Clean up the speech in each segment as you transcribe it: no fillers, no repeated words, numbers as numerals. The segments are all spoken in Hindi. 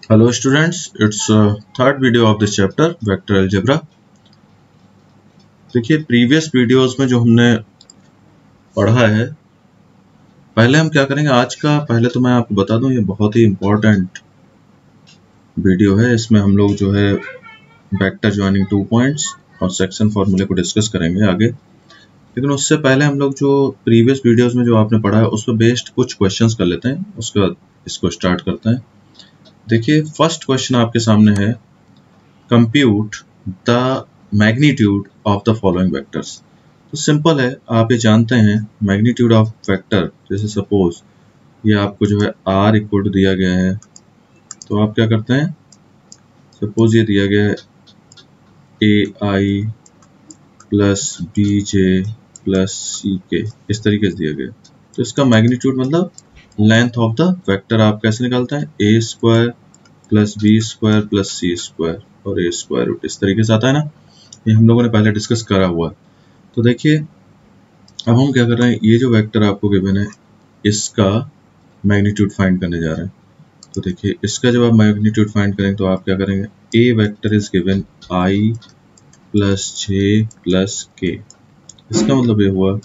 Hello students, it's third video of this chapter vector algebra। देखिए प्रीवियस वीडियोस में जो हमने पढ़ा है, पहले हम क्या करेंगे आज का, पहले तो मैं आपको बता दूं ये बहुत ही इम्पोर्टेंट वीडियो है। इसमें हम लोग जो है वेक्टर ज्वाइनिंग 2 पॉइंट्स और सेक्शन फॉर्मूले को डिस्कस करेंगे आगे। लेकिन उससे पहले हम लोग जो प्रीवियस वीडियोस में जो आपने पढ़ा है उस पर बेस्ड कुछ क्वेश्चंस कर लेते हैं, उसके बाद इसको स्टार्ट करते हैं। देखिए फर्स्ट क्वेश्चन आपके सामने है, compute the magnitude of the following vectors. तो सिंपल है, आप ये जानते हैं मैग्नीट्यूड ऑफ वेक्टर, जैसे सपोज ये आपको जो है r इक्वल टू दिया गया है, तो आप क्या करते हैं, सपोज ये दिया गया है ai plus bj plus ck, इस तरीके से दिया गया, तो इसका मैग्नीट्यूड मतलब लेंथ ऑफ द वेक्टर आप कैसे निकालते हैं, a square plus B square plus C square और ए स्क्वायर रूट, इस तरीके से आता है ना। ये हम लोगों ने पहले डिस्कस करा हुआ है। तो देखिए अब हम क्या कर रहे हैं, ये जो वेक्टर आपको गिवन है इसका मैग्नीट्यूड फाइंड करने जा रहे हैं। तो देखिए इसका जब आप मैग्नीट्यूड फाइंड करेंगे तो आप क्या करेंगे, A vector is given I plus J plus K. इसका मतलब ये हुआ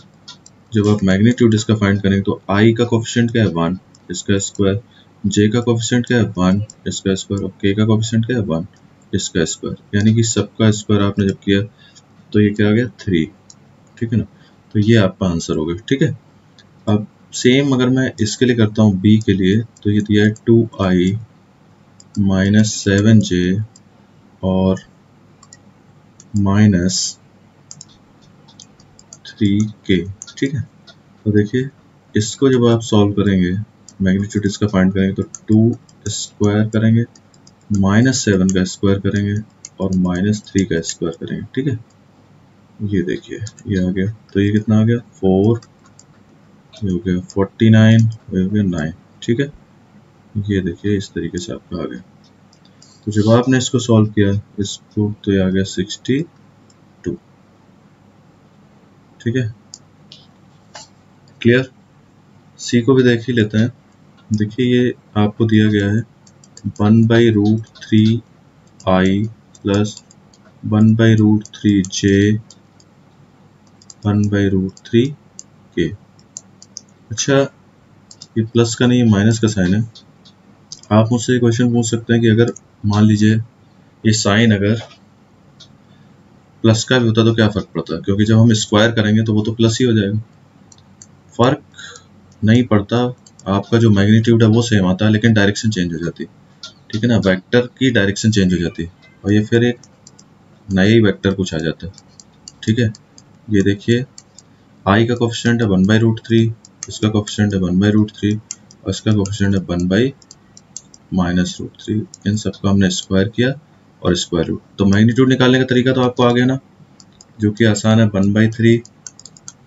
जब आप मैग्नीट्यूड इसका फाइंड करेंगे तो आई का कोफिशिएंट क्या है 1, इसका स्क्वायर, जे का कोफिशिएंट क्या है 1, इसका स्क्वायर, और के का कोफिशिएंट क्या है 1, इसका स्क्वायर, यानी कि सबका स्क्वायर आपने जब किया तो ये क्या आ गया 3, ठीक है ना। तो ये आपका आंसर हो गया, ठीक है। अब सेम अगर मैं इसके लिए करता हूँ बी के लिए, तो ये दिया है 2i माइनस 7j और माइनस 3k, ठीक है। तो देखिए इसको जब आप सॉल्व करेंगे, मैग्नीट्यूड इसका फाइंड करेंगे, तो 2 स्क्वायर करेंगे, माइनस 7 का स्क्वायर करेंगे और माइनस 3 का स्क्वायर करेंगे, ठीक है। ये देखिए ये आ गया, तो ये कितना आ गया 4, ये हो गया 49, ये हो गया 9, ठीक है। ये देखिए इस तरीके से आपका आ गया। तो जब आपने इसको सॉल्व किया इसको, तो ये आ गया 62, ठीक है। क्लियर। सी को भी देख ही लेते हैं। देखिए ये आपको दिया गया है 1/√3i प्लस 1/√3j 1/√3k। अच्छा ये प्लस का नहीं, ये माइनस का साइन है। आप मुझसे क्वेश्चन पूछ सकते हैं कि अगर मान लीजिए ये साइन अगर प्लस का भी होता तो क्या फर्क पड़ता है, क्योंकि जब हम स्क्वायर करेंगे तो वो तो प्लस ही हो जाएगा। फर्क नहीं पड़ता, आपका जो मैग्नीट्यूड है वो सेम आता है लेकिन डायरेक्शन चेंज हो जाती है, ठीक है ना। वेक्टर की डायरेक्शन चेंज हो जाती है और ये फिर एक नया वेक्टर कुछ आ जाता है, ठीक है। ये देखिए i का कोफिशिएंट है 1/√3, इसका कोफिशिएंट है 1/√3 और इसका कोफिशिएंट है 1/-√3। इन सबका हमने स्क्वायर किया और स्क्वायर रूट। तो मैग्नीट्यूड निकालने का तरीका तो आपको आ गया ना, जो कि आसान है,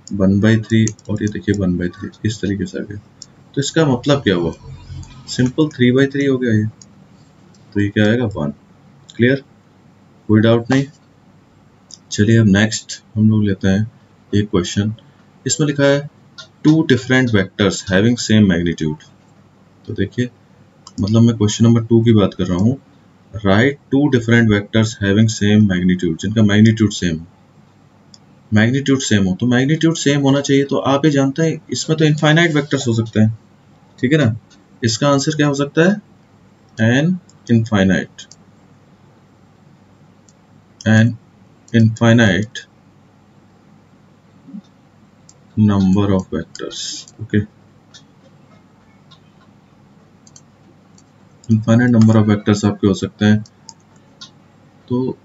1/3 और ये देखिए 1/3, इस तरीके से आ गया। तो इसका मतलब क्या हुआ, सिंपल 3/3 हो गया ये, तो ये क्या आएगा 1। क्लियर, कोई डाउट नहीं। चलिए अब नेक्स्ट हम लोग लेते हैं एक क्वेश्चन। इसमें लिखा है 2 different vectors having same magnitude. तो देखिए मतलब मैं क्वेश्चन नंबर 2 की बात कर रहा हूँ। Right 2 different vectors having same magnitude, जिनका मैग्नीट्यूड सेम हो, मैग्नीट्यूड सेम हो। तो मैग्नीट्यूड सेम होना चाहिए, तो आप ये जानते हैं इसमें तो इनफाइनाइट वेक्टर्स हो सकते हैं, ठीक है ना। इसका आंसर क्या हो सकता है, an infinite number of vectors, okay. Infinite number of vectors आपके हो सकते हैं। तो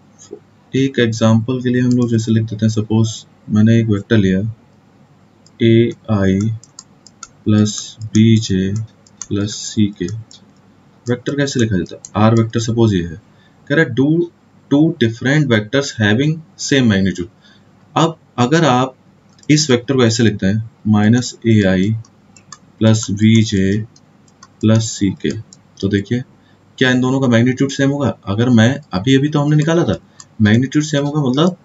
एक एग्जांपल के लिए हम लोग जैसे लिख देते हैं, सपोज मैंने एक वेक्टर लिया ai plus bj plus ck। Vector कैसे लिखा जाता है, r वेक्टर सपोज ये है, कह रहा है two different vectors having same magnitude. अब अगर आप इस वेक्टर को ऐसे लिखते हैं -ai plus bj plus ck, तो देखिए क्या इन दोनों का मैग्नीट्यूड सेम होगा। अगर मैं अभी तो हमने निकाला था मैग्नीट्यूड सेम होगा, मतलब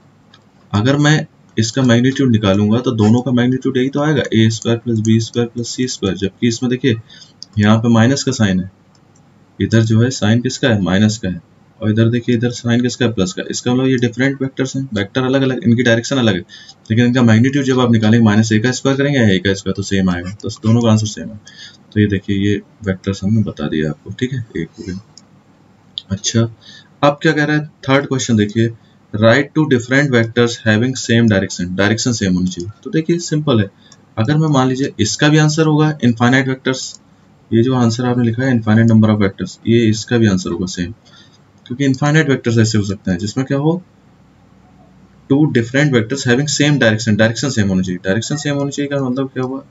अगर मैं इसका मैग्नीट्यूड निकालूंगा तो दोनों का मैग्नीट्यूड यही तो आएगा, a² plus B square plus C square. जबकि इसमें देखिए यहाँ पे माइनस का साइन है, इधर जो है साइन किसका है, माइनस का है, और इधर देखिए इधर साइन किसका है, प्लस का। इसका मतलब ये डिफरेंट वेक्टर्स हैं, वेक्टर अलग अलग, इनकी डायरेक्शन अलग है, लेकिन इनका मैग्नीट्यूड जब आप निकालेंगे माइनस ए का स्क्वायर करेंगे या ए का स्क्वायर तो सेम आएगा, तो दोनों का आंसर सेम है। तो ये देखिए ये वेक्टर्स हमने बता दिया आपको, ठीक है, एक हो गया। अच्छा, अब क्या कह रहा है, थर्ड क्वेश्चन देखिए, write two different vectors having same direction, direction same होनी चाहिए। तो देखिए सिंपल है, अगर मैं मान लीजिए इसका भी आंसर होगा इनफाइनाइट वेक्टर्स, ये जो आंसर आपने लिखा है इनफाइनाइट नंबर ऑफ वेक्टर्स, ये इसका भी आंसर होगा सेम, क्योंकि इनफाइनाइट वेक्टर्स ऐसे हो सकते हैं जिसमें क्या हो, two different vectors having same direction, direction same होनी चाहिए। डायरेक्शन सेम होनी चाहिए का मतलब क्या हुआ,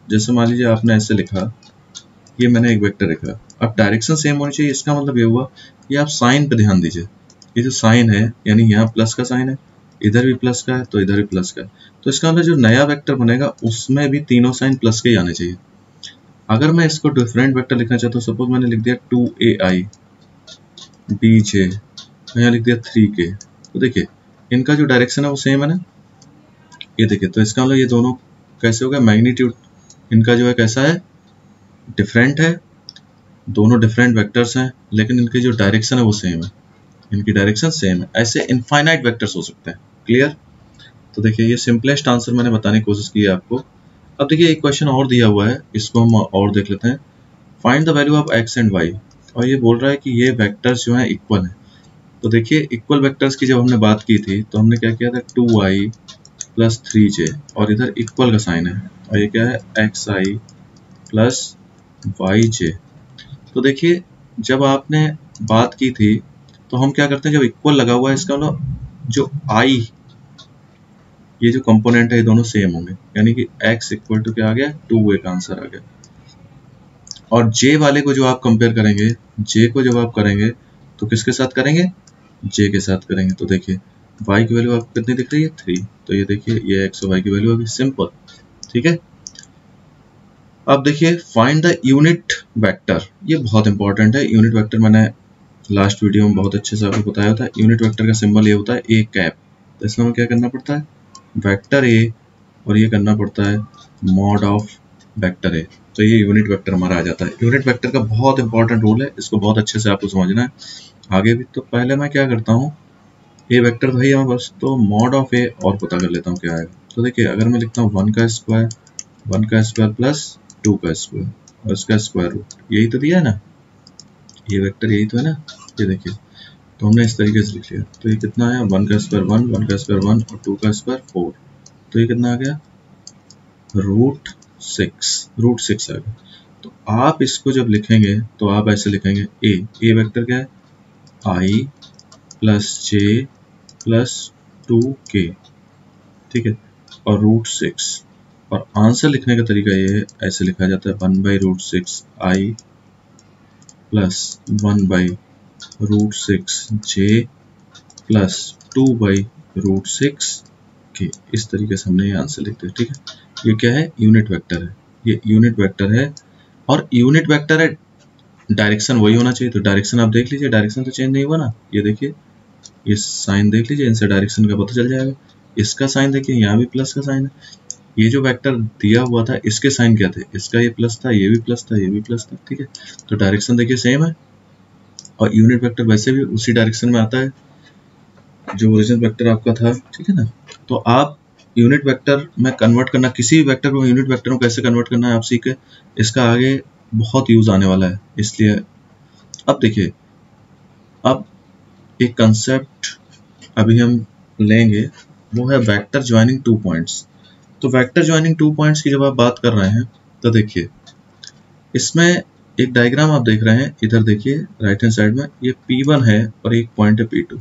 जैसे मान लीजिए आपने ऐसे लिखा, ये मैंने एक वेक्टर लिखा, अब डायरेक्शन सेम होनी चाहिए, इसका मतलब ये हुआ कि आप साइन पे ध्यान दीजिए, ये जो साइन है यानी यहाँ प्लस का साइन है, इधर भी प्लस का है तो इधर भी प्लस का है, तो इसका मतलब जो नया वेक्टर बनेगा उसमें भी तीनों साइन प्लस के ही आने चाहिए। अगर मैं इसको डिफरेंट वेक्टर लिखना चाहता हूँ, सपोज मैंने लिख दिया 2ai bj, यहाँ लिख दिया 3k, तो देखिए इनका जो डायरेक्शन है वो सेम है ना, ये देखिए, तो इसका मतलब ये दोनों कैसे होगा, मैग्नीट्यूड इनका जो है कैसा है, डिफरेंट है, दोनों डिफरेंट वेक्टर्स हैं लेकिन इनकी जो डायरेक्शन है वो सेम है, इनकी डायरेक्शन सेम है। ऐसे इनफाइनाइट वेक्टर्स हो सकते हैं, क्लियर। तो देखिए ये सिंपलेस्ट आंसर मैंने बताने की कोशिश की है आपको। अब देखिए एक क्वेश्चन और दिया हुआ है, इसको हम और देख लेते हैं, find the value of X and Y, और ये बोल रहा है कि ये वेक्टर्स जो हैं इक्वल हैं। तो देखिए इक्वल वेक्टर्स की जब हमने बात की थी तो हमने क्या किया था, 2i प्लस 3j, और इधर इक्वल का साइन है, और ये क्या है, xi प्लस yj। तो देखिए जब आपने बात की थी तो हम क्या करते हैं, जब इक्वल लगा हुआ है इसका मतलब जो i, ये जो कंपोनेंट है ये दोनों सेम होंगे, यानी कि x इक्वल टू क्या आ गया, 2a का आंसर आ गया। और j वाले को जो आप कंपेयर करेंगे, j को जब आप करेंगे तो किसके साथ करेंगे, j के साथ करेंगे। तो देखिए y की वैल्यू आपको कितनी दिख रही है, 3, तो ये देखिए ये x और y की वैल्यू होगी, सिंपल, ठीक है। अब देखिए फाइंड द यूनिट वेक्टर, ये बहुत इंपॉर्टेंट है। यूनिट वेक्टर मैंने लास्ट वीडियो में बहुत अच्छे से आपको बताया था। यूनिट वेक्टर का सिंबल ये होता है ए कैप, तो इसमें हमें क्या करना पड़ता है, वेक्टर ए, और ये करना पड़ता है मॉड ऑफ वेक्टर ए, तो ये यूनिट वेक्टर हमारा आ जाता है। यूनिट वेक्टर का बहुत इंपॉर्टेंट रोल है, इसको बहुत अच्छे से आपको समझना है आगे भी। तो पहले मैं क्या करता हूँ, ए वेक्टर तो है यहाँ बस, तो मॉड ऑफ ए और पता कर लेता हूँ क्या आएगा। तो देखिए अगर मैं लिखता हूँ 1 का स्क्वायर प्लस 2 का स्क्वायर और इसका स्क्वायर रूट, यही तो दिया है ना, ये वेक्टर यही तो है ना, ये देखिए, तो हमने इस तरीके से लिख लिया। तो ये कितना है, 1 का स्क्वायर 1, 1 का स्क्वायर 1 और 2 का स्क्वायर 4, तो ये कितना आ गया, रूट 6 आ गया। तो आप इसको जब लिखेंगे तो आप ऐसे लिखेंगे, ए वेक्टर क्या है, आई प्लस जे प्लस 2k, ठीक है, और रूट 6, और आंसर लिखने का तरीका ये है, ऐसे लिखा जाता है 1/√6 आई प्लस 1/√6 जे प्लस 2/√6 के, इस तरीके से हमने ये आंसर लिखते हैं, ठीक है। ये क्या है, यूनिट वेक्टर है, ये यूनिट वेक्टर है, और यूनिट वेक्टर है, डायरेक्शन वही होना चाहिए। तो डायरेक्शन आप देख लीजिए, डायरेक्शन तो चेंज नहीं हुआ ना, ये देखिए ये साइन देख लीजिए, इनसे डायरेक्शन का पता चल जाएगा। इसका साइन देखिए, यहाँ भी प्लस का साइन है, ये जो वेक्टर दिया हुआ था इसके साइन क्या थे, इसका ये प्लस था, ये भी प्लस था, ये भी प्लस था, ठीक है। तो डायरेक्शन देखिए सेम है, और यूनिट वेक्टर वैसे भी उसी डायरेक्शन में आता है जो ओरिजिनल वेक्टर आपका था, ठीक है ना। तो आप यूनिट वेक्टर में कन्वर्ट करना, किसी भी वेक्टर को यूनिट वेक्टर में कैसे कन्वर्ट करना है आप सीखे, इसका आगे बहुत यूज आने वाला है, इसलिए। अब देखिए, अब एक कंसेप्ट अभी हम लेंगे, वो है वेक्टर ज्वाइनिंग 2 पॉइंट्स। तो वेक्टर ज्वाइनिंग 2 पॉइंट्स की जब आप बात कर रहे हैं तो देखिए इसमें एक डायग्राम आप देख रहे हैं, इधर देखिए राइट हैंड साइड में, ये P1 है और एक पॉइंट है P2।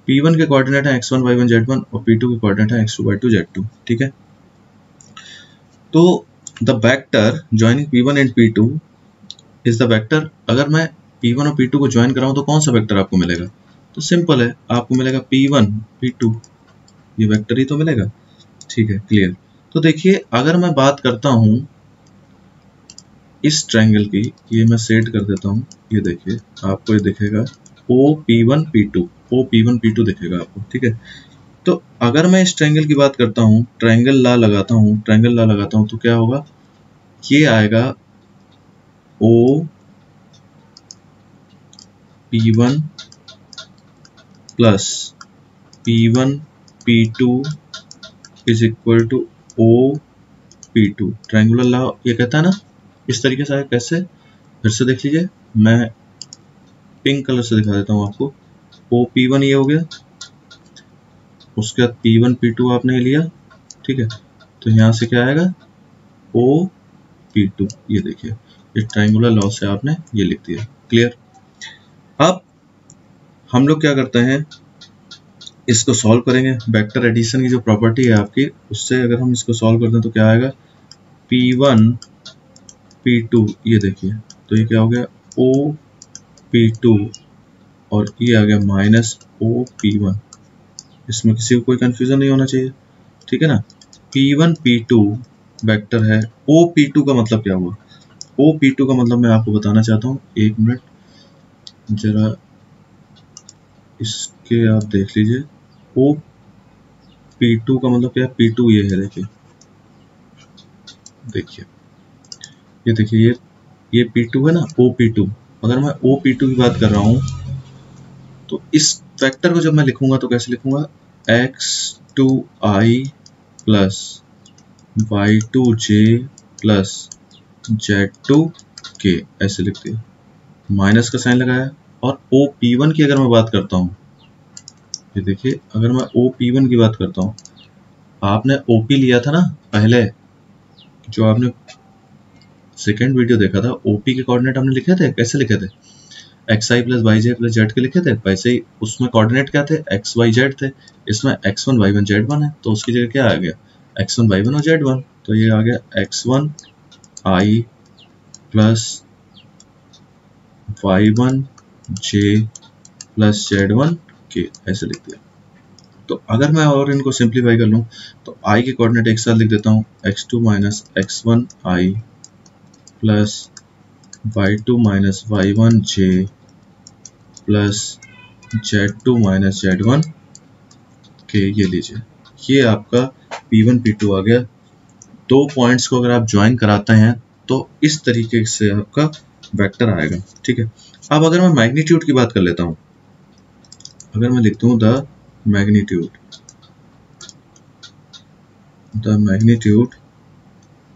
P1 के कोऑर्डिनेट है x1 y1 z1 और P2 के कोऑर्डिनेट है x2 y2 z2, ठीक है। तो the vector joining P1 and P2 is the vector, अगर मैं P1 और P2 को ज्वाइन कराऊं तो कौन सा वेक्टर आपको मिलेगा, तो सिंपल है, आपको मिलेगा P1 P2, ये वेक्टर ही तो मिलेगा, ठीक है, क्लियर। तो देखिए अगर मैं बात करता हूं इस ट्रायंगल की, ये मैं सेट कर देता हूं, ये देखिए आपको ये दिखेगा OP1 P2 दिखेगा आपको, ठीक है। तो अगर मैं इस ट्रायंगल की बात करता हूं, ट्रायंगल ला लगाता हूं तो क्या होगा, ये आएगा P1 plus P1 P2 is equal to OP2। Triangular law ये कहता है ना, इस तरीके से। कैसे, फिर से देख लीजिए, मैं पिंक कलर से दिखा देता हूँ आपको। OP1 ये हो गया, उसके बाद P1 P2 आपने लिया, ठीक है। तो यहाँ से क्या आएगा, OP2। ये देखिए, इस ट्रायंगुलर लॉ से आपने ये लिख दिया। क्लियर। अब हम लोग क्या करते हैं, इसको सॉल्व करेंगे। वेक्टर एडिशन की जो प्रॉपर्टी है आपकी, उससे अगर हम इसको सॉल्व करते हैं तो क्या आएगा, P1 P2। ये देखिए, तो ये क्या हो गया, OP2 और ये आ गया माइनस OP1। इसमें किसी को कोई कंफ्यूजन नहीं होना चाहिए, ठीक है ना। P1 P2 वेक्टर है। OP2 का मतलब क्या हुआ, OP2 का मतलब मैं आपको बताना चाहता हूँ। एक मिनट जरा इसके आप देख लीजिए। OP2 का मतलब क्या है, P2 ये है, देखिए देखिए, ये देखिए, ये P2 है ना, OP2। अगर मैं OP2 की बात कर रहा हूँ तो इस वेक्टर को जब मैं लिखूंगा तो कैसे लिखूंगा, x2i plus y2j plus z2k, ऐसे लिख दिया, माइनस का साइन लगाया। और OP1 की अगर मैं बात करता हूँ, ये देखिए, अगर मैं OP1 की बात करता हूँ, आपने OP लिया था ना पहले, जो आपने सेकेंड वीडियो देखा था, OP के कोऑर्डिनेट हमने लिखे थे। कैसे लिखे थे, xi plus yj plus z के लिखे थे। वैसे ही उसमें कोऑर्डिनेट क्या थे, x y z थे। इसमें x1 y1 z1 है, तो उसकी जगह क्या आ गया, x1 y1 और z1। तो ये आ गया x1 i plus y1 j plus z1 k, ऐसे लिख दिया। तो अगर मैं और इनको सिंप्लीफाई कर लूँ तो i के कोऑर्डिनेट एक साथ लिख देता हूँ, x2 minus x1 i plus y2 minus y1 j plus z2 minus z1 के। ये लीजिए, ये आपका P1 P2 आ गया। दो पॉइंट्स को अगर आप ज्वाइन कराते हैं तो इस तरीके से आपका वेक्टर आएगा, ठीक है। अब अगर मैं मैग्नीट्यूड की बात कर लेता हूँ, अगर मैं लिखता हूँ the magnitude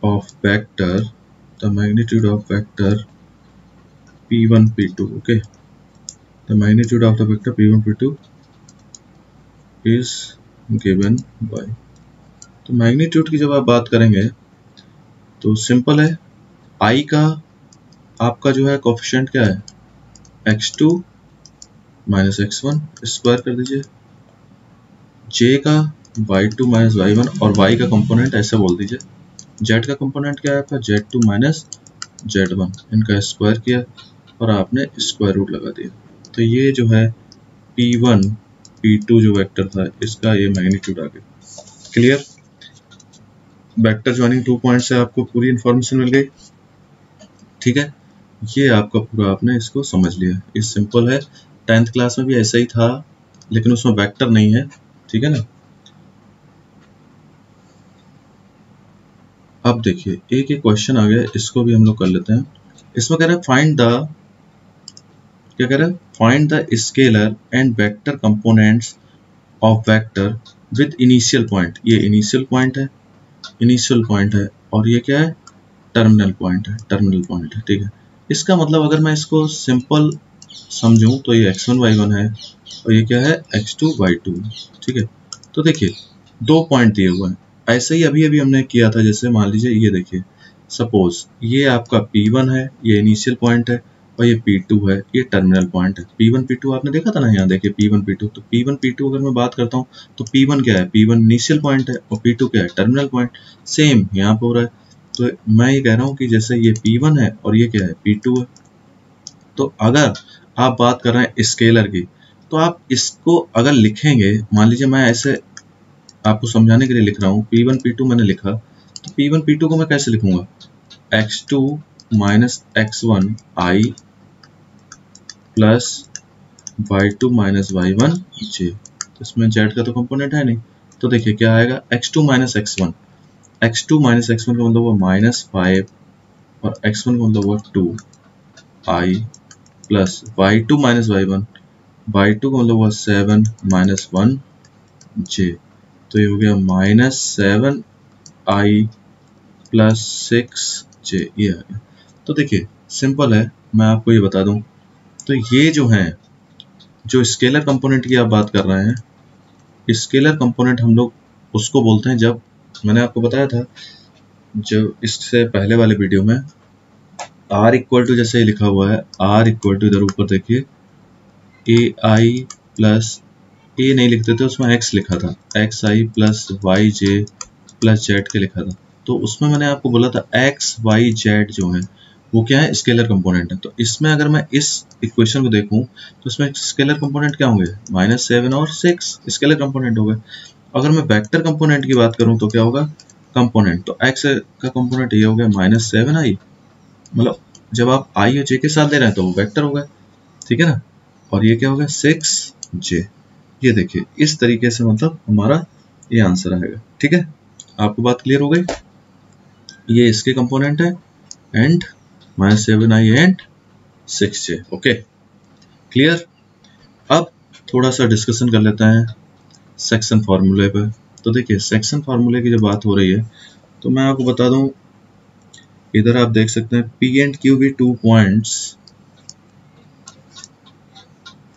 of vector, the magnitude of vector P1 P2, okay. The magnitude of the vector P1 P2 is given by। तो मैग्नीट्यूड की जब आप बात करेंगे तो सिंपल है, i का आपका जो है कोफिशिएंट क्या है, x2 माइनस x1 स्क्वायर कर दीजिए, j का y2 माइनस y1 और y का कंपोनेंट ऐसे बोल दीजिए, z का कंपोनेंट क्या है आपका, z2 माइनस z1, इनका स्क्वायर किया और आपने स्क्वायर रूट लगा दिया। तो ये जो है P1 P2 जो वेक्टर था, इसका ये मैग्नीट्यूड आ गया। क्लियर। वेक्टर ज्वाइनिंग 2 पॉइंट से आपको पूरी इंफॉर्मेशन मिल गई, ठीक है। ये आपका पूरा आपने इसको समझ लिया। ये सिंपल है, 10th क्लास में भी ऐसा ही था, लेकिन उसमें वेक्टर नहीं है, ठीक है ना। अब देखिए, एक एक क्वेश्चन आ गया, इसको भी हम लोग कर लेते हैं। इसमें कह रहे हैं फाइंड द, क्या कह रहे हैं, find the scalar and vector components of vector with initial point. ये इनिशियल पॉइंट है, इनिशियल पॉइंट है, और ये क्या है, टर्मिनल पॉइंट है, टर्मिनल पॉइंट है, ठीक है। इसका मतलब अगर मैं इसको सिंपल समझूं तो ये x1 y1 है और ये क्या है, x2 y2, ठीक है। तो देखिए, दो पॉइंट दिए हुए हैं, ऐसे ही अभी अभी हमने किया था। जैसे मान लीजिए, ये देखिए, सपोज ये आपका P1 है, ये इनिशियल पॉइंट है, और ये P2 है, ये टर्मिनल पॉइंट है। P1 P2 आपने देखा था ना, यहाँ देखिए P1 P2। तो P1 P2 अगर मैं बात करता हूँ तो P1 क्या है, P1 इनिशियल पॉइंट है, और P2 क्या है, टर्मिनल पॉइंट। सेम यहाँ पे हो रहा है। तो मैं ये कह रहा हूँ कि जैसे ये P1 है और ये क्या है, P2 है। तो अगर आप बात कर रहे हैं स्केलर की, तो आप इसको अगर लिखेंगे, मान लीजिए मैं ऐसे आपको समझाने के लिए लिख रहा हूँ, P1 P2 मैंने लिखा, तो P1 P2 को मैं कैसे लिखूंगा, x2 minus x1 i plus y2 minus y1 j। तो इसमें z का तो कंपोनेंट है नहीं, तो देखिए क्या आएगा, x2 minus x1, x2 minus x1 का मतलब हुआ -5 और x1 का मतलब हुआ 2 i plus y2 minus y1, y2 का मतलब हुआ 7 माइनस 1j, तो ये हो गया -7i प्लस 6j, ये आ गया। तो देखिए सिंपल है, मैं आपको ये बता दूं, तो ये जो है, जो स्केलर कंपोनेंट की आप बात कर रहे हैं, स्केलर कंपोनेंट हम लोग उसको बोलते हैं, जब मैंने आपको बताया था जब इससे पहले वाले वीडियो में r इक्वल टू, जैसे लिखा हुआ है r इक्वल टू, इधर ऊपर देखिए ai प्लस, ए नहीं लिखते थे उसमें x लिखा था, xi plus yj plus z के लिखा था, तो उसमें मैंने आपको बोला था x y z जो है वो क्या है, स्केलर कंपोनेंट है। तो इसमें अगर मैं इस इक्वेशन को देखूं तो इसमें स्केलर कंपोनेंट क्या होंगे, -7 और 6 स्केलर कंपोनेंट हो गए। अगर मैं वेक्टर कंपोनेंट की बात करूं तो क्या होगा, कंपोनेंट, तो x का कंपोनेंट ये हो गया -7i, मतलब जब आप i और j के साथ दे रहे हैं तो वो वेक्टर हो गए, ठीक है ना, और ये क्या हो गया 6j। ये देखिए इस तरीके से मतलब हमारा ये आंसर आएगा, ठीक है। आपको बात क्लियर हो गई, ये इसके कंपोनेंट है and -7i and 6j, okay clear. अब थोड़ा सा डिस्कशन कर लेते हैं सेक्शन फार्मूले पे। तो देखिए सेक्शन फार्मूले की जब बात हो रही है तो मैं आपको बता दूं, इधर आप देख सकते हैं P एंड Q भी 2 points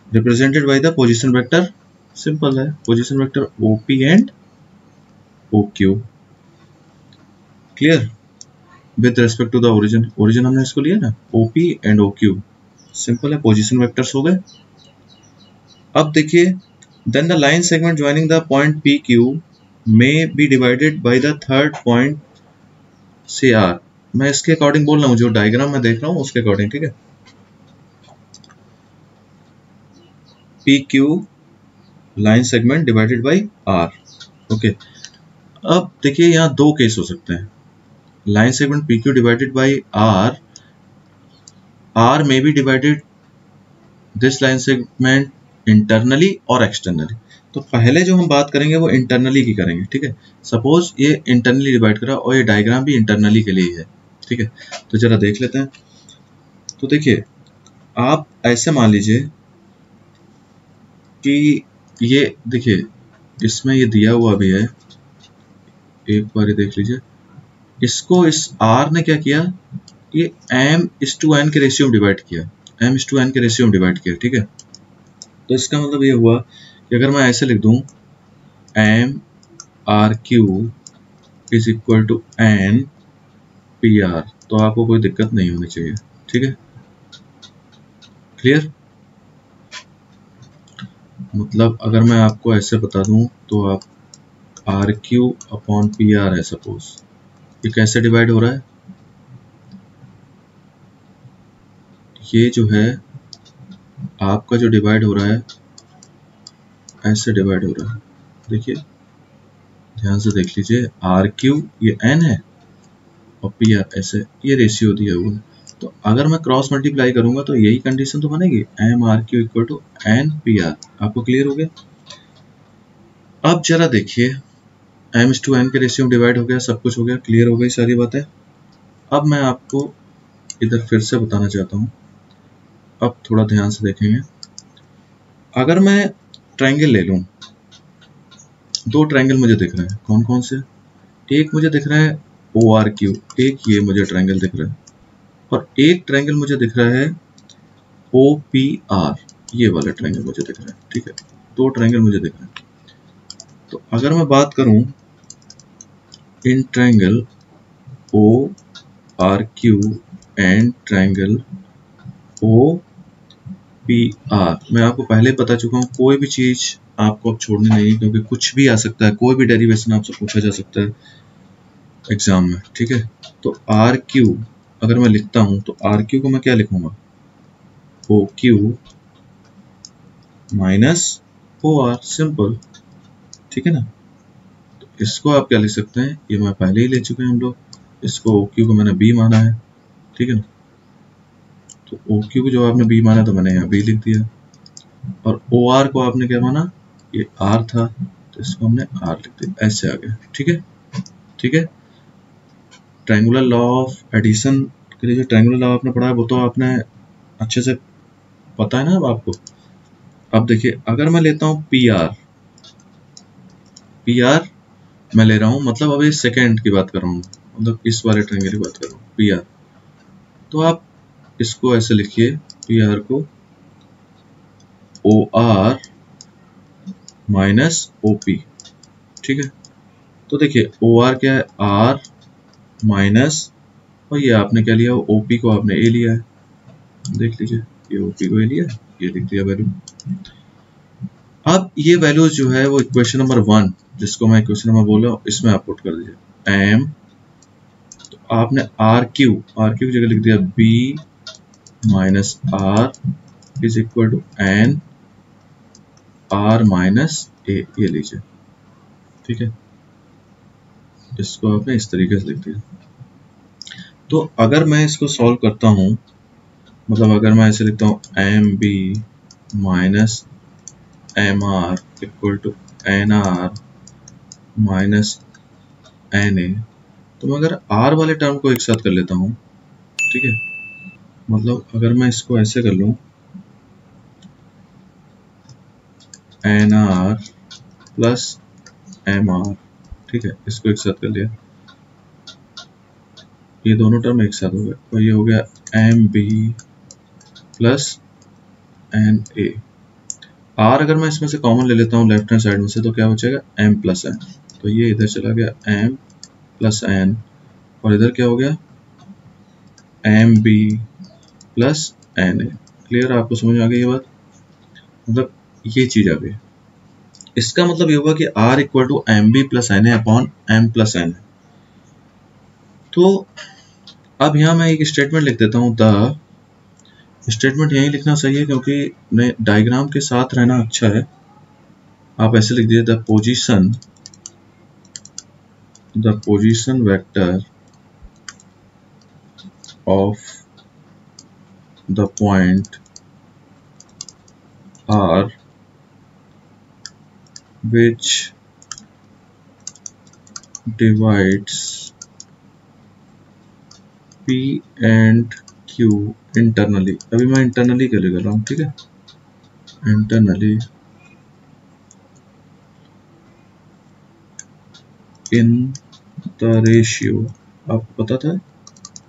represented by the position vector, simple है, position vector OP and OQ, clear, with respect to the origin, origin हमने इसको लिया ना OP एंड OQ, सिंपल है, पोजीशन वेक्टर्स हो गए। अब देखिए then the line segment joining the point PQ may be divided by the third point से R, मैं इसके अकॉर्डिंग बोल रहा हूँ, जो डायग्राम मैं देख रहा हूँ उसके अकॉर्डिंग, ठीक है। PQ line segment divided by R, okay. अब देखिए यहाँ दो केस हो सकते हैं, line segment PQ divided by R, R may be divided this line segment internally और एक्सटर्नली। तो पहले जो हम बात करेंगे वो इंटरनली की करेंगे, ठीक है। सपोज ये इंटरनली डिवाइड करा और ये डायग्राम भी इंटरनली के लिए ही है, ठीक है। तो जरा देख लेते हैं। तो देखिए आप ऐसे मान लीजिए कि ये देखिए इसमें ये दिया हुआ भी है, एक बार ये देख लीजिए, इसको इस R ने क्या किया, ये m/n के रेशियो में डिवाइड किया, m/n के रेशियो में डिवाइड किया, ठीक है। तो इसका मतलब ये हुआ कि अगर मैं ऐसे लिख दूं m/r³ is equal to n/r, तो आपको कोई दिक्कत नहीं होनी चाहिए, ठीक है, क्लियर। मतलब अगर मैं आपको ऐसे बता दूं तो आप r³/pr है, सपोज ये कैसे डिवाइड हो रहा है, ये जो है आपका जो डिवाइड हो रहा है ऐसे डिवाइड हो रहा है, देखिए ध्यान से देख लीजिए, r³ ये n है और pr ऐसे, ये रेशियो दिया हुआ है। तो अगर मैं क्रॉस मल्टीप्लाई करूंगा तो यही कंडीशन तो बनेगी, m/r³ इक्वल टू n/pr। आपको क्लियर हो गया। अब जरा देखिए m/n के रेशियो में डिवाइड हो गया, सब कुछ हो गया, क्लियर हो गई सारी बातें। अब मैं आपको इधर फिर से बताना चाहता हूँ, अब थोड़ा ध्यान से देखेंगे। अगर मैं ट्रायंगल ले लूं, दो ट्रायंगल मुझे दिख रहे हैं, कौन कौन से, एक मुझे दिख रहा है ORQ, एक ये मुझे ट्रायंगल दिख रहा है, और एक ट्रायंगल मुझे दिख रहा है OPR, ये वाला ट्रायंगल मुझे दिख रहा है, ठीक है। दो ट्रायंगल मुझे दिख रहे हैं। तो अगर मैं बात करूं in triangle ORQ and triangle OPR, मैं आपको पहले बता चुका हूं, कोई भी चीज आपको अब छोड़नी नहीं, क्योंकि कुछ भी आ सकता है, कोई भी डेरिवेशन आपसे पूछा जा सकता है एग्जाम में, ठीक है। तो RQ अगर मैं लिखता हूं तो RQ को मैं क्या लिखूंगा, OQ माइनस OR, सिंपल, ठीक है ना। तो इसको आप क्या लिख सकते हैं, ये मैं पहले ही ले चुके हैं हम लोग, इसको OQ को मैंने B माना है, ठीक है ना। तो OQ को जो आपने B माना तो मैंने यहाँ B लिख दिया, और OR को आपने क्या माना, ये R था, तो इसको हमने R लिख दिया, ऐसे आ गया, ठीक है, ठीक है। ट्रायंगुलर लॉ ऑफ एडिशन के लिए जो ट्रायंगुलर लॉ आपने पढ़ा है वो तो आपने अच्छे से पता है ना अब आपको। अब देखिए अगर मैं लेता हूँ पी आर मैं ले रहा हूँ, मतलब अब ये सेकेंड की बात कर रहा हूँ, मतलब इस वाले ट्रायंगल की बात कर रहा हूँ पी आर। तो आप इसको ऐसे लिखिए, पी आर को O R minus O P, ठीक है। तो देखिए ओ आर क्या है, आर माइनस, और ये आपने क्या लिया, ओ पी को आपने ए लिया है, देख लीजिए ये ओ पी को ए लिया है, ये लिख दिया वैल्यू। अब ये वैल्यूज जो है वो इक्वेशन नंबर 1, जिसको मैं इक्वेशन नंबर बोल रहा हूँ, इसमें आप पुट कर दीजिए एम। तो आपने आर क्यू की जगह लिख दिया B minus R is equal to N R minus A, ये लीजिए, ठीक है। इसको आपने इस तरीके से लिख दिया। तो अगर मैं इसको सॉल्व करता हूँ, मतलब अगर मैं ऐसे लिखता हूँ M B minus M R equal to N R minus N A, तो मैं अगर आर वाले टर्म को एक साथ कर लेता हूँ, ठीक है, मतलब अगर मैं इसको ऐसे कर लूँ N R plus M R, ठीक है, इसको एक साथ कर लिया, ये दोनों टर्म एक साथ हो गए, और ये हो गया M B plus N A. R अगर मैं इसमें से कॉमन ले लेता हूँ लेफ्ट हैंड साइड में से, तो क्या बचेगा एम प्लस एन, तो ये इधर चला गया एम प्लस एन, और इधर क्या हो गया M B plus N A. Clear, आपको समझ आ गई ये बात, मतलब ये चीज आ गई। इसका मतलब ये होगा कि R equal to M B plus N A upon M plus N. तो अब यहाँ मैं एक स्टेटमेंट लिख देता हूँ, द स्टेटमेंट यही लिखना सही है क्योंकि डायग्राम के साथ रहना अच्छा है। आप ऐसे लिख दीजिए the position vector of the point R which divides P and Q internally। अभी मैं इंटरनली के लिए कर रहा हूँ, ठीक है, इंटरनली इन द रेशियो, आपको पता था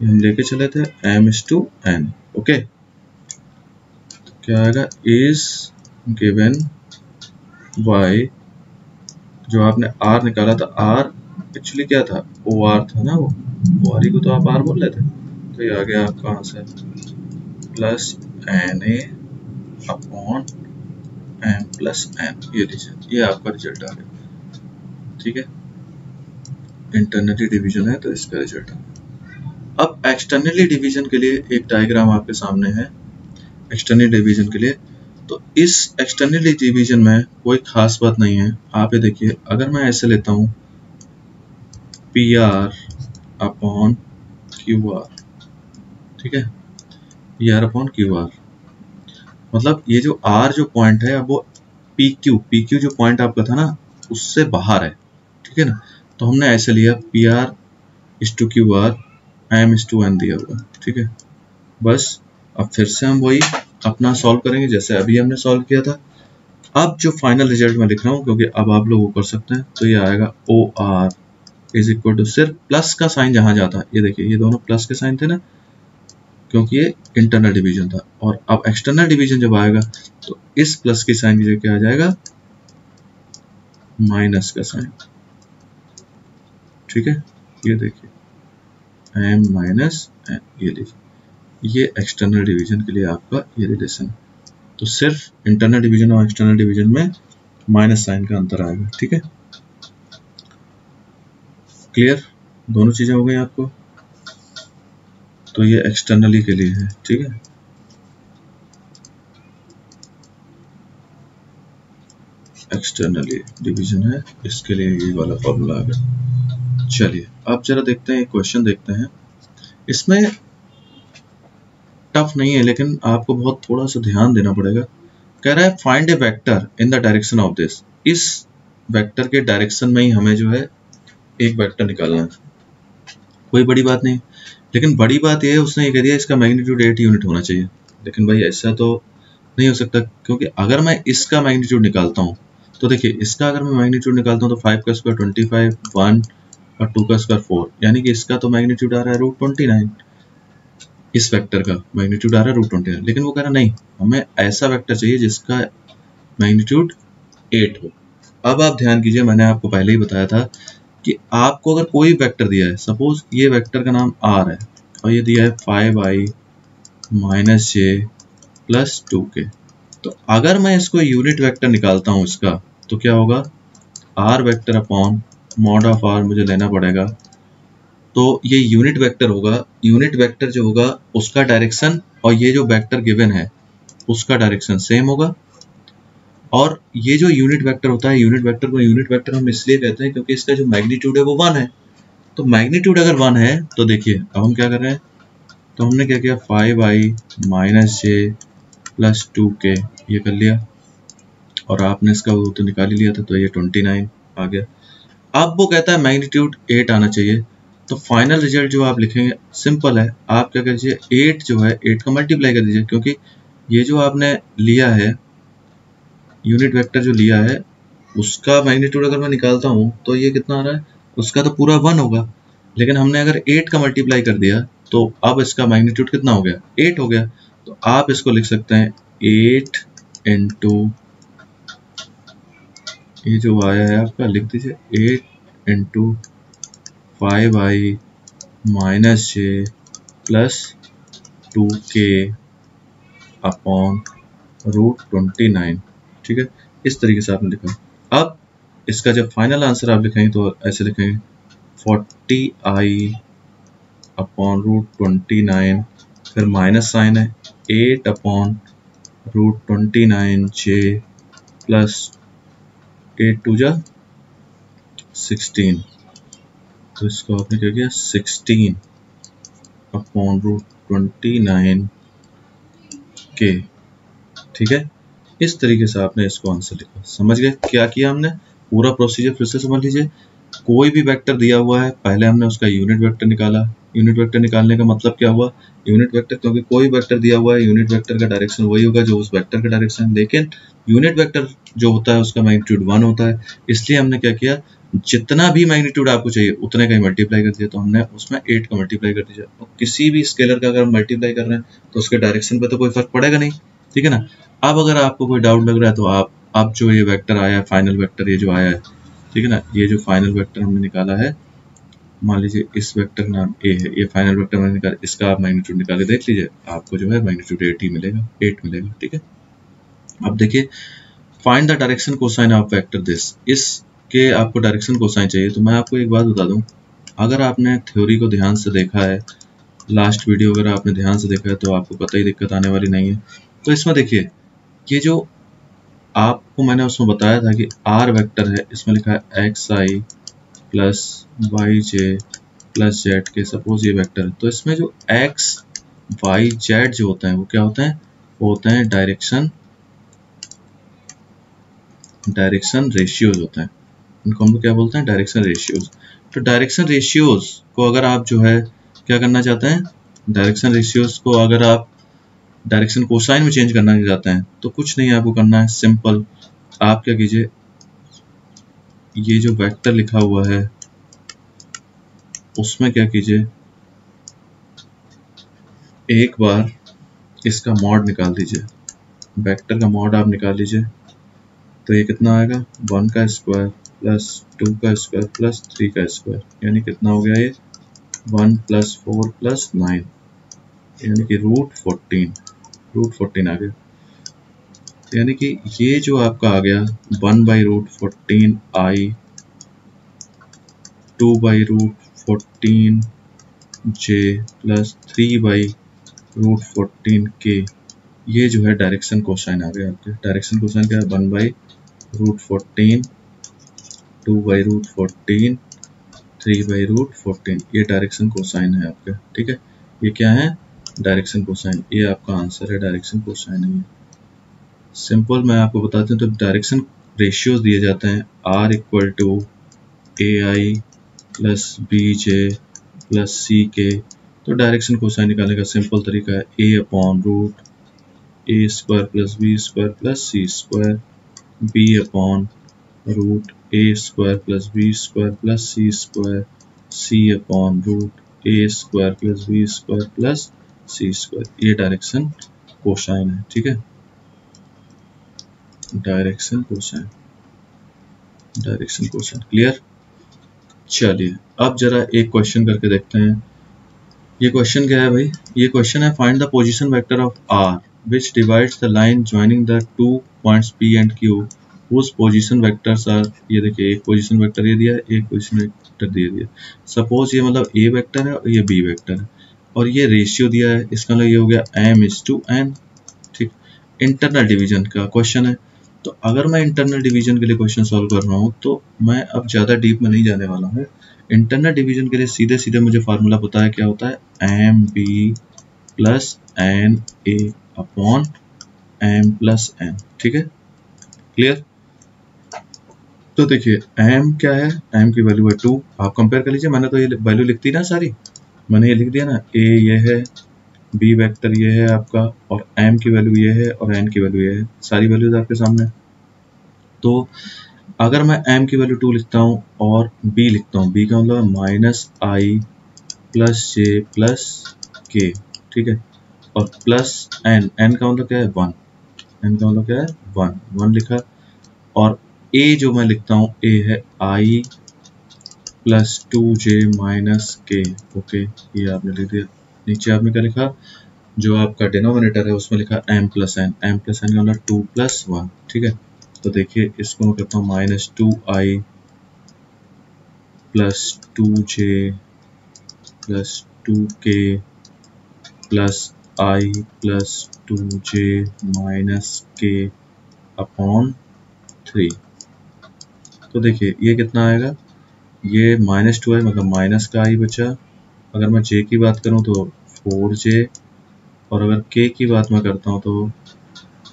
हम लेके चले थे m/n, ओके। तो क्या आएगा, इज गिवन y, जो आपने r निकाला था, r एक्चुअली क्या था, ओ आर था ना, वो आर ही को तो आप आर बोल रहे थे, तो ये आ गया आपका answer plus N A upon M plus N, ये लीजिए, ये आपका रिजल्ट आ गया, ठीक है। इंटरनली डिवीजन है तो इसका रिजल्ट आ गया। अब एक्सटर्नली डिवीजन के लिए एक डायग्राम आपके सामने है, एक्सटर्नल डिवीजन के लिए। तो इस एक्सटर्नल डिवीजन में कोई खास बात नहीं है, आप ये देखिए, अगर मैं ऐसे लेता हूँ P R upon Q R, ठीक है, P R upon Q R, मतलब ये जो आर जो पॉइंट है, अब वो पी क्यू जो पॉइंट आपका था ना, उससे बाहर है, ठीक है ना। तो हमने ऐसे लिया P R is to Q R, M is to N दिया हुआ, ठीक है। बस अब फिर से हम वही अपना सॉल्व करेंगे जैसे अभी हमने सॉल्व किया था। अब जो फाइनल रिजल्ट मैं लिख रहा हूँ, क्योंकि अब आप लोग वो कर सकते हैं, तो ये आएगा O R is equal to, सिर्फ प्लस का साइन जहां जाता है, ये देखिए ये दोनों प्लस के साइन थे ना, क्योंकि ये इंटरनल डिवीजन था। और अब एक्सटर्नल डिवीजन जब आएगा तो इस प्लस की साइन की जगह क्या आ जाएगा, माइनस का साइन, ठीक है। ये देखिए एम माइनस एन, ये लीजिए, ये एक्सटर्नल डिवीजन के लिए आपका ये रिलेशन। तो सिर्फ इंटरनल डिवीजन और एक्सटर्नल डिवीजन में माइनस साइन का अंतर आएगा, ठीक है। क्लियर, दोनों चीजें हो गई आपको। तो ये एक्सटर्नली के लिए है, ठीक है। एक्सटर्नली डिवीजन है, इसके लिए ये वाला फॉर्मूला आ गया। चलिए अब जरा देखते हैं, क्वेश्चन देखते हैं। इसमें टफ नहीं है, लेकिन आपको बहुत थोड़ा सा ध्यान देना पड़ेगा। कह रहा है find A vector in the direction of this, इस वेक्टर के डायरेक्शन में ही हमें जो है एक वेक्टर निकालना है। कोई बड़ी बात नहीं, लेकिन बड़ी बात यह है उसने ये कह दिया इसका मैग्नीट्यूड 8 यूनिट होना चाहिए। लेकिन भाई ऐसा तो नहीं हो सकता, क्योंकि अगर मैं इसका मैग्नीट्यूड निकालता हूँ तो देखिए, इसका अगर मैं मैग्नीट्यूड निकालता हूँ तो 5 का स्क्वायर 25, 1 और 2 का स्क्वायर 4, यानी कि इसका तो मैग्नीट्यूड आ रहा है √29। इस वेक्टर का मैग्नीट्यूड आ रहा है √29, लेकिन वो कह रहा नहीं, हमें ऐसा वेक्टर चाहिए जिसका मैग्नीट्यूड 8 हो। अब आप ध्यान कीजिए, मैंने आपको पहले ही बताया था कि आपको अगर कोई वेक्टर दिया है, सपोज ये वेक्टर का नाम r है और ये दिया है 5i - j + 2k, तो अगर मैं इसको यूनिट वेक्टर निकालता हूं इसका, तो क्या होगा, r vector upon mod of r मुझे लेना पड़ेगा, तो ये यूनिट वेक्टर होगा। यूनिट वेक्टर जो होगा उसका डायरेक्शन और ये जो वेक्टर गिवन है उसका डायरेक्शन सेम होगा। और ये जो यूनिट वेक्टर होता है, यूनिट वेक्टर को यूनिट वेक्टर हम इसलिए कहते हैं क्योंकि इसका जो मैग्नीट्यूड है वो 1 है। तो मैग्नीट्यूड अगर 1 है तो देखिए अब हम क्या कर रहे हैं, तो हमने क्या किया, 5i - j + 2k ये कर लिया, और आपने इसका वो तो निकाल ही लिया था, तो ये 29 आ गया। अब वो कहता है मैग्नीट्यूड 8 आना चाहिए, तो फाइनल रिजल्ट जो आप लिखेंगे सिंपल है, आप क्या कीजिए, 8 जो है 8 का मल्टीप्लाई कर दीजिए, क्योंकि ये जो आपने लिया है यूनिट वेक्टर जो लिया है उसका मैग्नीट्यूड अगर मैं निकालता हूँ तो ये कितना आ रहा है, उसका तो पूरा 1 होगा, लेकिन हमने अगर 8 का मल्टीप्लाई कर दिया तो अब इसका मैग्नीट्यूड कितना हो गया, 8 हो गया। तो आप इसको लिख सकते हैं 8 इंटू, ये जो आया है आपका लिख दीजिए, 8 into 5i - j + 2k upon √29। ठीक है, इस तरीके से आपने लिखा। अब इसका जब फाइनल आंसर आप लिखेंगे तो ऐसे लिखेंगे 40i अपॉन √29, फिर माइनस साइन है, 8 अपॉन √29j प्लस 8 2 जा 16, तो इसको आपने क्या किया, 16 अपॉन √29k। ठीक है, इस तरीके से आपने इसको आंसर लिखा। समझ गए क्या किया हमने, पूरा प्रोसीजर फिर से समझ लीजिए। कोई भी वेक्टर दिया हुआ है, पहले हमने उसका यूनिट वेक्टर निकाला। यूनिट वेक्टर निकालने का मतलब क्या हुआ, यूनिट वेक्टर, क्योंकि कोई वेक्टर दिया हुआ है, यूनिट वेक्टर का डायरेक्शन वही होगा जो उस वेक्टर का डायरेक्शन, लेकिन यूनिट वेक्टर जो होता है उसका मैग्नीट्यूड 1 होता है, इसलिए हमने क्या किया, जितना भी मैग्नीट्यूड आपको चाहिए उतने का ही मल्टीप्लाई कर दिया, तो हमने उसमें 8 का मल्टीप्लाई कर दिया। और किसी भी स्केलर का अगर मल्टीप्लाई कर रहे हैं तो उसके डायरेक्शन पर तो कोई फर्क पड़ेगा नहीं, ठीक है ना। अब अगर आपको कोई डाउट लग रहा है तो आप, अब जो ये वेक्टर आया है, फाइनल वेक्टर ये जो आया है, ठीक है ना, ये जो फाइनल वेक्टर हमने निकाला है, मान लीजिए इस वेक्टर का नाम ए है, ये फाइनल वेक्टर मैंने निकाला, इसका आप मैग्नीट्यूड निकाल के देख लीजिए, आपको जो है मैग्नीट्यूड 8 ही मिलेगा, 8 मिलेगा। ठीक है, अब देखिए, find the direction cosine of vector this, इसके आपको डायरेक्शन कोसाइन चाहिए। तो मैं आपको एक बात बता दूं, अगर आपने थ्योरी को ध्यान से देखा है, लास्ट वीडियो अगर आपने ध्यान से देखा है तो आपको पता ही दिक्कत आने वाली नहीं है। तो इसमें देखिए, ये जो आपको मैंने उसमें बताया था कि r वेक्टर है, इसमें लिखा है xi plus yj plus z के, सपोज ये वेक्टर है, तो इसमें जो x y z जो होता है वो क्या होता है, वो होते हैं डायरेक्शन रेशियोज होते हैं, उनको हम लोग क्या बोलते हैं, डायरेक्शन रेशियोज। तो डायरेक्शन रेशियोज को अगर आप जो है क्या करना चाहते हैं, डायरेक्शन रेशियोज को अगर आप डायरेक्शन कोसाइन में चेंज करना चाहते हैं तो कुछ नहीं आपको करना है, सिंपल आप क्या कीजिए, ये जो वेक्टर लिखा हुआ है उसमें क्या कीजिए, एक बार इसका मॉड निकाल दीजिए, वेक्टर का मॉड आप निकाल लीजिए, तो ये कितना आएगा, 1 का स्क्वायर प्लस 2 का स्क्वायर प्लस 3 का स्क्वायर, यानी कितना हो गया, ये 1 + 4 + 9, यानी कि √14 आ गया। यानी कि ये जो आपका आ गया 1/√14i 2/√14j प्लस 3/√14k, ये जो है डायरेक्शन कोसाइन आ गया आपके। डायरेक्शन कोसाइन क्या है, 1/√14, 2/√14, 3/√14, ये डायरेक्शन कोसाइन है आपके। ठीक है, ये क्या है, डायरेक्शन कोसाइन, ये आपका आंसर है, डायरेक्शन कोसाइन है। सिंपल मैं आपको बताता हूँ, तो डायरेक्शन रेशियोज दिए जाते हैं, r = ai plus bj plus ck। तो डायरेक्शन कोसाइन निकालने का सिंपल तरीका है a/√, A square plus B square plus C square B upon root A square plus B square plus C square C upon root A square plus B square plus C square. ये डायरेक्शन कोसाइन है, ठीक है, direction cosine, direction cosine. Clear? चलिए अब जरा एक क्वेश्चन करके देखते हैं। ये क्वेश्चन क्या है भाई? ये क्वेश्चन है find the position vector of R which divides the line joining the two points P and Q whose position vectors are। ये देखिए एक पोजीशन वेक्टर ये दिया है, एक पोजीशन वेक्टर दे दिया। सपोज ये मतलब A वेक्टर है और ये B वेक्टर है और ये रेशियो दिया है, इसका मतलब ये हो गया m/n, ठीक। इंटरनल डिवीजन का क्वेश्चन है, तो अगर मैं इंटरनल डिवीजन के लिए क्वेश्चन सॉल्व कर रहा हूँ तो मैं अब ज़्यादा डीप में नहीं जाने वाला हूँ। इंटरनल डिवीजन के लिए सीधे सीधे मुझे फार्मूला पता है, क्या होता है, mb plus N A upon m plus n, ठीक है, क्लियर। तो देखिए m क्या है, m की वैल्यू है 2, आप कंपेयर कर लीजिए। मैंने तो ये वैल्यू लिख दी ना सारी, मैंने ये लिख दिया ना, a ये है, b वेक्टर ये है आपका, और m की वैल्यू ये है और n की वैल्यू ये है, सारी वैल्यूज आपके सामने। तो अगर मैं m की वैल्यू 2 लिखता हूँ और b लिखता हूँ, b का मतलब माइनस आई प्लस जे प्लस के, ठीक है, और प्लस n, n का मतलब क्या है 1, n का मतलब क्या है 1, 1 लिखा। और a जो मैं लिखता हूँ a है i प्लस 2j माइनस के, ओके, ये आपने लिख दिया। नीचे आपने क्या लिखा, जो आपका डिनोमिनेटर है उसमें लिखा m plus n, m plus n का मतलब 2 प्लस 1, ठीक है। तो देखिए इसको मैं करता हूँ minus 2i plus 2j plus 2k plus i plus 2j minus k upon 3। तो देखिए ये कितना आएगा, ये माइनस 2 है, मतलब माइनस का i बचा। अगर मैं j की बात करूं तो 4j, और अगर k की बात मैं करता हूं तो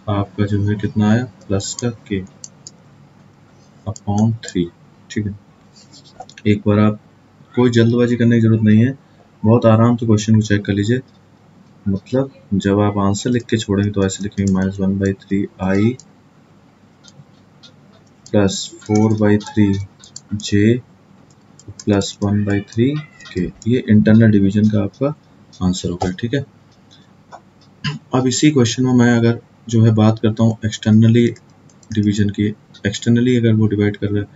आपका जो है कितना आया, प्लस का k अपॉन 3, ठीक है। एक बार आप, कोई जल्दबाजी करने की जरूरत नहीं है, बहुत आराम से क्वेश्चन को चेक कर लीजिए। मतलब जब आप आंसर लिख के छोड़ेंगे तो ऐसे लिखेंगे -1/3i plus 4/3j plus 1/3k। ये इंटरनल डिवीजन का आपका आंसर होगा, ठीक है। अब इसी क्वेश्चन में मैं अगर जो है बात करता हूँ एक्सटर्नली डिवीजन की, एक्सटर्नली अगर वो डिवाइड कर रहा है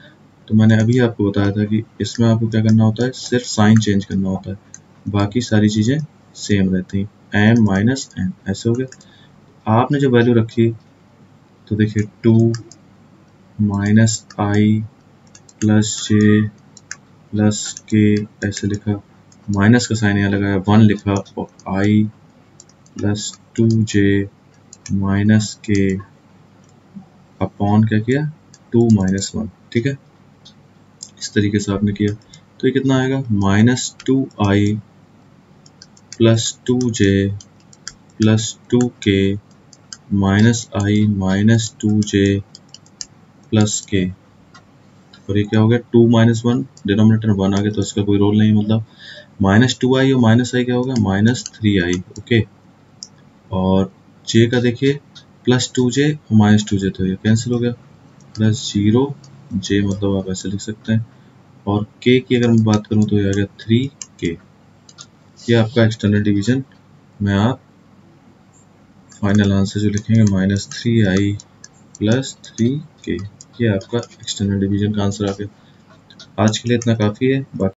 तो मैंने अभी आपको बताया था कि इसमें आपको क्या करना होता है, सिर्फ साइन चेंज करना होता है, बाकी सारी चीज़ें सेम रहती हैं, m माइनस n, ऐसे हो गया। आपने जो वैल्यू रखी तो देखिए 2 माइनस आई प्लस जे प्लस के, ऐसे लिखा, माइनस का साइन यहाँ लगाया, 1 लिखा, और i प्लस 2j माइनस के अपॉन क्या किया, 2 माइनस 1, ठीक है। इस तरीके से आपने किया तो ये कितना आएगा, -2i plus 2j plus 2k minus i minus 2j plus k। और ये क्या हो गया, 2 माइनस 1, डिनोमिनेटर 1 आ गया तो इसका कोई रोल नहीं, मतलब -2i और माइनस i क्या होगा, -3i, ओके। और j का देखिए प्लस 2j और माइनस 2j, तो ये कैंसिल हो गया, प्लस 0j, मतलब आप ऐसे लिख सकते हैं। और k की अगर मैं बात करूं तो ये आ गया 3k। ये आपका एक्सटर्नल डिवीजन में आप फाइनल आंसर जो लिखेंगे -3i प्लस 3k, ये आपका एक्सटर्नल डिवीजन का आंसर आ गया। आज के लिए इतना काफ़ी है।